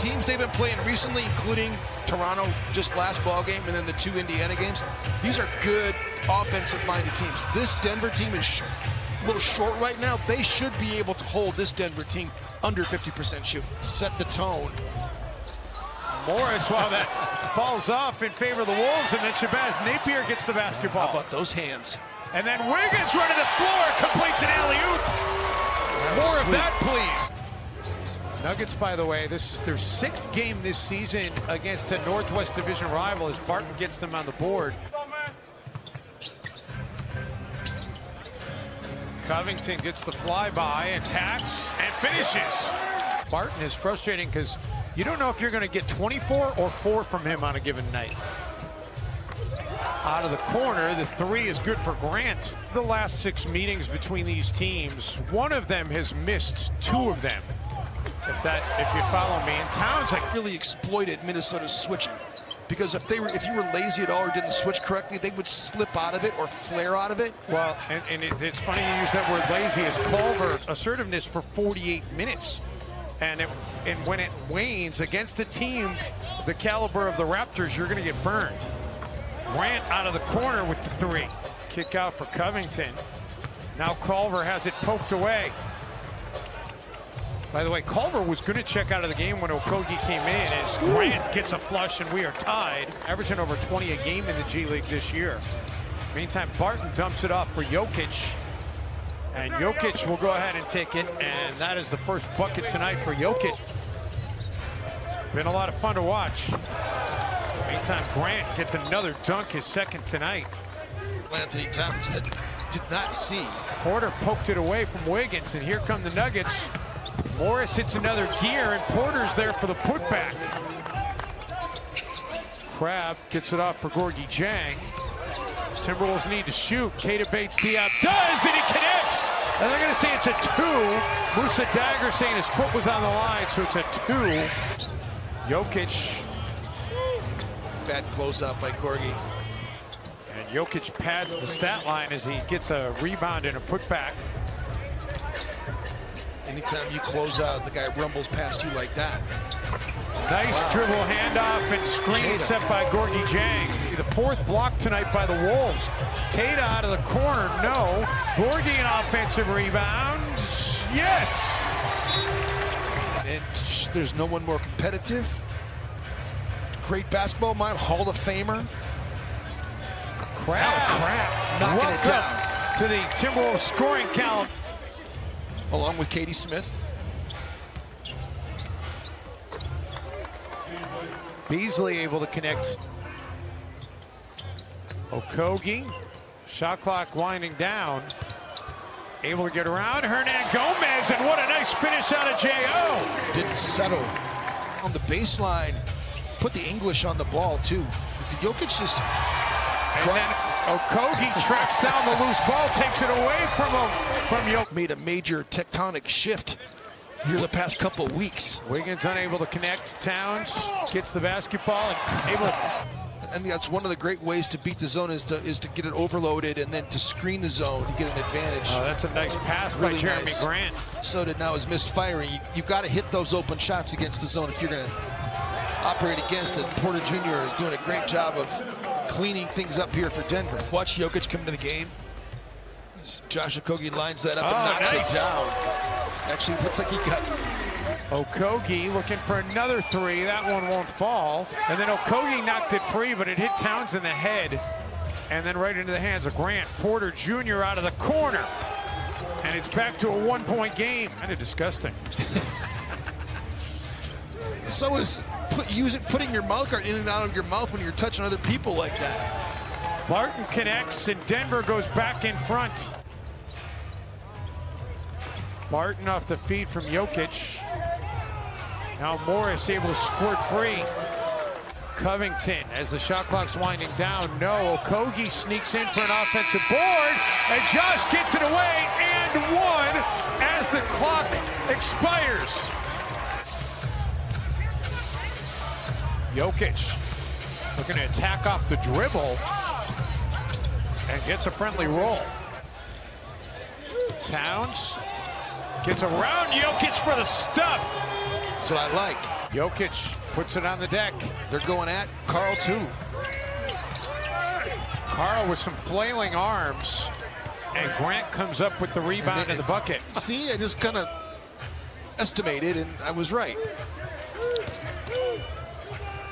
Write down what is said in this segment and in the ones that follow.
teams they've been playing recently, including Toronto just last ball game and then the 2 Indiana games, these are good offensive-minded teams. This Denver team is a little short right now. They should be able to hold this Denver team under 50% shooting. Set the tone. Morris, while that falls off in favor of the Wolves, and then Shabazz Napier gets the basketball. How about those hands? And then Wiggins running the floor, completes an alley-oop. More of that, please. Nuggets, by the way, this is their 6th game this season against a Northwest Division rival as Barton gets them on the board. Covington gets the flyby, attacks, and finishes. Barton is frustrating because you don't know if you're going to get 24 or 4 from him on a given night. Out of the corner, the 3 is good for Grant. The last 6 meetings between these teams, one of them has missed 2 of them. If you follow me. And Towns really exploited Minnesota's switching, because if you were lazy at all or didn't switch correctly, they would slip out of it or flare out of it. Well, and it's funny you use that word lazy, as Culver assertiveness for 48 minutes. And when it wanes against a team the caliber of the Raptors, you're going to get burned. Grant out of the corner with the 3. Kick out for Covington. Now Culver has it poked away. By the way, Culver was going to check out of the game when Okogie came in, as Grant gets a flush and we are tied. Averaging over 20 a game in the G League this year. Meantime, Barton dumps it off for Jokic. And Jokic will go ahead and take it, and that is the first bucket tonight for Jokic. It's been a lot of fun to watch. Meantime, Grant gets another dunk, his 2nd tonight. Anthony Towns that did not see. Porter poked it away from Wiggins, and here come the Nuggets. Morris hits another gear, and Porter's there for the putback. Crabbe gets it off for Gorgie Jang. Timberwolves need to shoot. Keita Bates Diop does, and he connects. And they're going to say it's a 2. Musa Dagger saying his foot was on the line, so it's a 2. Jokic. Bad closeout by Gorgie. And Jokic pads the stat line as he gets a rebound and a putback. Anytime you close out, the guy rumbles past you like that. Nice dribble handoff and screen set by Gorgie Jang. The 4th block tonight by the Wolves. Keita out of the corner, no. Gorgie an offensive rebound, yes. And there's no one more competitive. Great basketball mind, Hall of Famer. Crabbe knocking it down. To the Timberwolves scoring column. Along with Katie Smith. Beasley able to connect. Okogie, shot clock winding down. Able to get around Hernan Gomez, and what a nice finish out of J.O. Didn't settle on the baseline. Put the English on the ball too. Did Jokic just... And then Okogie tracks down the loose ball, takes it away from Jokic. Made a major tectonic shift here the past couple of weeks. Wiggins unable to connect. Towns gets the basketball and able to... And that's one of the great ways to beat the zone is to get it overloaded and then to screen the zone to get an advantage. Oh, that's a nice pass by Jeremy Grant. So did now his missed firing. You've got to hit those open shots against the zone if you're going to operate against it. Porter Jr. is doing a great job of cleaning things up here for Denver. Watch Jokic come into the game. Josh Okogie lines that up and knocks it down. Actually, looks like he got... Okogie looking for another 3. That one won't fall. And then Okogie knocked it free, but it hit Towns in the head. And then right into the hands of Grant. Porter Jr. out of the corner. And it's back to a 1-point game. Kind of disgusting. So is putting your mouth guard in and out of your mouth when you're touching other people like that. Barton connects, and Denver goes back in front. Barton off the feed from Jokic. Now Morris able to squirt free. Covington, as the shot clock's winding down, no. Okogie sneaks in for an offensive board, and Josh gets it away, and 1 as the clock expires. Jokic looking to attack off the dribble and gets a friendly roll. Towns gets around Jokic for the stuff. That's what I like. Jokic puts it on the deck. They're going at Karl too. Karl with some flailing arms, and Grant comes up with the rebound in the bucket. See, I just kind of estimated, and I was right.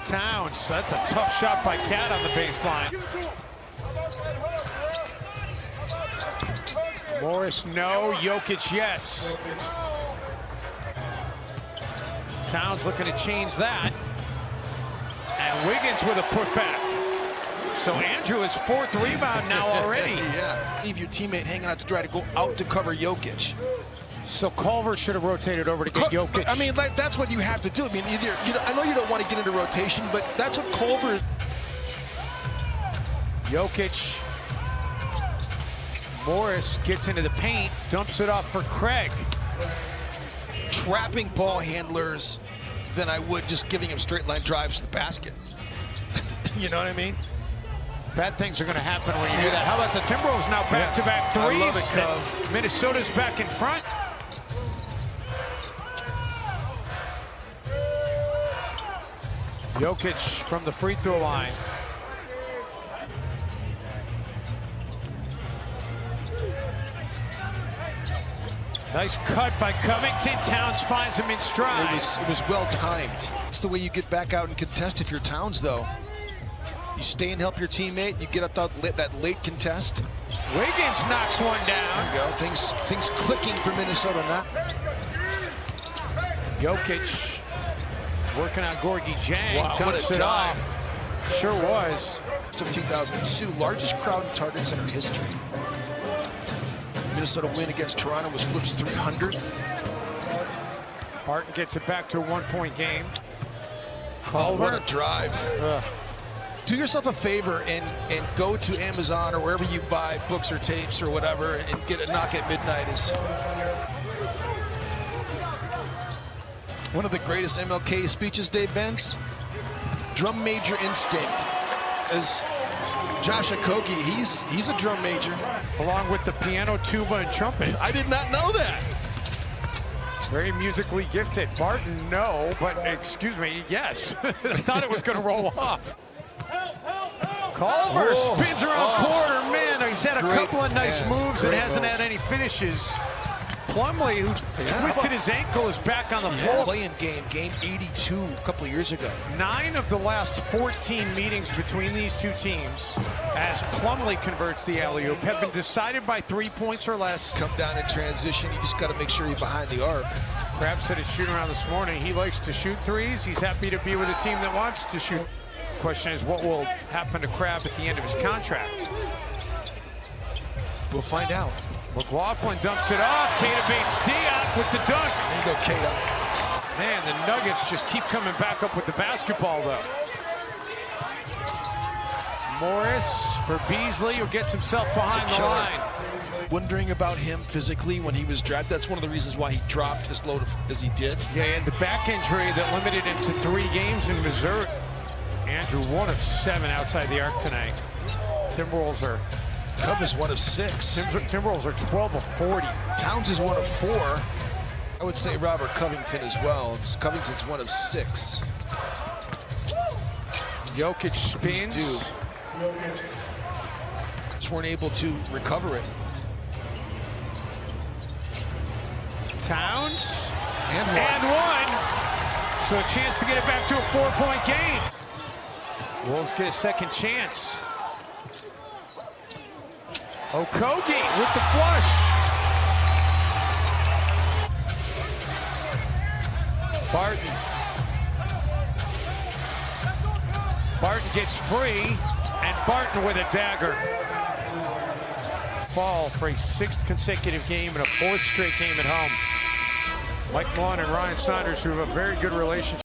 Towns, that's a tough shot by Cat on the baseline. Morris, no. Jokic, yes. Towns looking to change that. And Wiggins with a putback. So Andrew is fourth rebound now already. Yeah, leave your teammate hanging out to try to go out to cover Jokic. So Culver should have rotated over to get Jokic. I mean, like, that's what you have to do. I mean, either I know you don't want to get into rotation, but that's what Culver is. Jokic. Morris gets into the paint, dumps it off for Craig. Trapping ball handlers than I would just giving him straight line drives to the basket. You know what I mean? Bad things are going to happen when you do that. How about the Timberwolves now back-to-back threes? I love it, Cove. Minnesota's back in front. Jokic from the free throw line. Nice cut by Covington. Towns finds him in stride. It was well timed. It's the way you get back out and contest if you're Towns, though. You stay and help your teammate. You get up that late contest. Wiggins knocks one down. There you go. Things clicking for Minnesota now. Jokic working on Gorgie Jang. Wow, what a it dive. off. Sure was. Of 2002, largest crowd in targets in our history. Minnesota win against Toronto was Flip's 300th. Barton gets it back to a one-point game. Oh, what a drive. Ugh. Do yourself a favor and go to Amazon or wherever you buy books or tapes or whatever and get a Knock at Midnight. Is one of the greatest MLK speeches, Dave Benz. Drum major instinct. As Josh Okogie, he's a drum major. Along with the piano, tuba, and trumpet. I did not know that. Very musically gifted. Barton, no, but excuse me, yes. I thought it was going to roll off. Culver spins around Porter. Man, he's had a couple of nice moves and hasn't had any finishes. Plumlee, who twisted his ankle, is back on the floor. Playing game 82 a couple of years ago. 9 of the last 14 meetings between these two teams, as Plumlee converts the alley-oop, have been decided by 3 points or less. Come down in transition, you just got to make sure you're behind the arc. Krabs said his shooting around this morning. He likes to shoot threes. He's happy to be with a team that wants to shoot. Question is, what will happen to Crabbe at the end of his contract? We'll find out. McLaughlin dumps it off. Keita baits Diop with the dunk. There you go, Keita. Man, the Nuggets just keep coming back up with the basketball, though. Morris for Beasley, who gets himself behind the line. Wondering about him physically when he was drafted. That's one of the reasons why he dropped as low as he did. Yeah, and the back injury that limited him to 3 games in Missouri. Andrew, 1 of 7 outside the arc tonight. Timberwolves are... Cub is 1 of 6. Timberwolves are 12 of 40. Towns is 1 of 4. I would say Robert Covington as well. Covington's 1 of 6. Jokic spins. Just weren't able to recover it. Towns. And one. So a chance to get it back to a 4-point game. Wolves get a second chance. Okogie with the flush. Barton. Barton gets free, and Barton with a dagger. Fall for a 6th consecutive game and a 4th straight game at home. Mike Malone and Ryan Saunders, who have a very good relationship.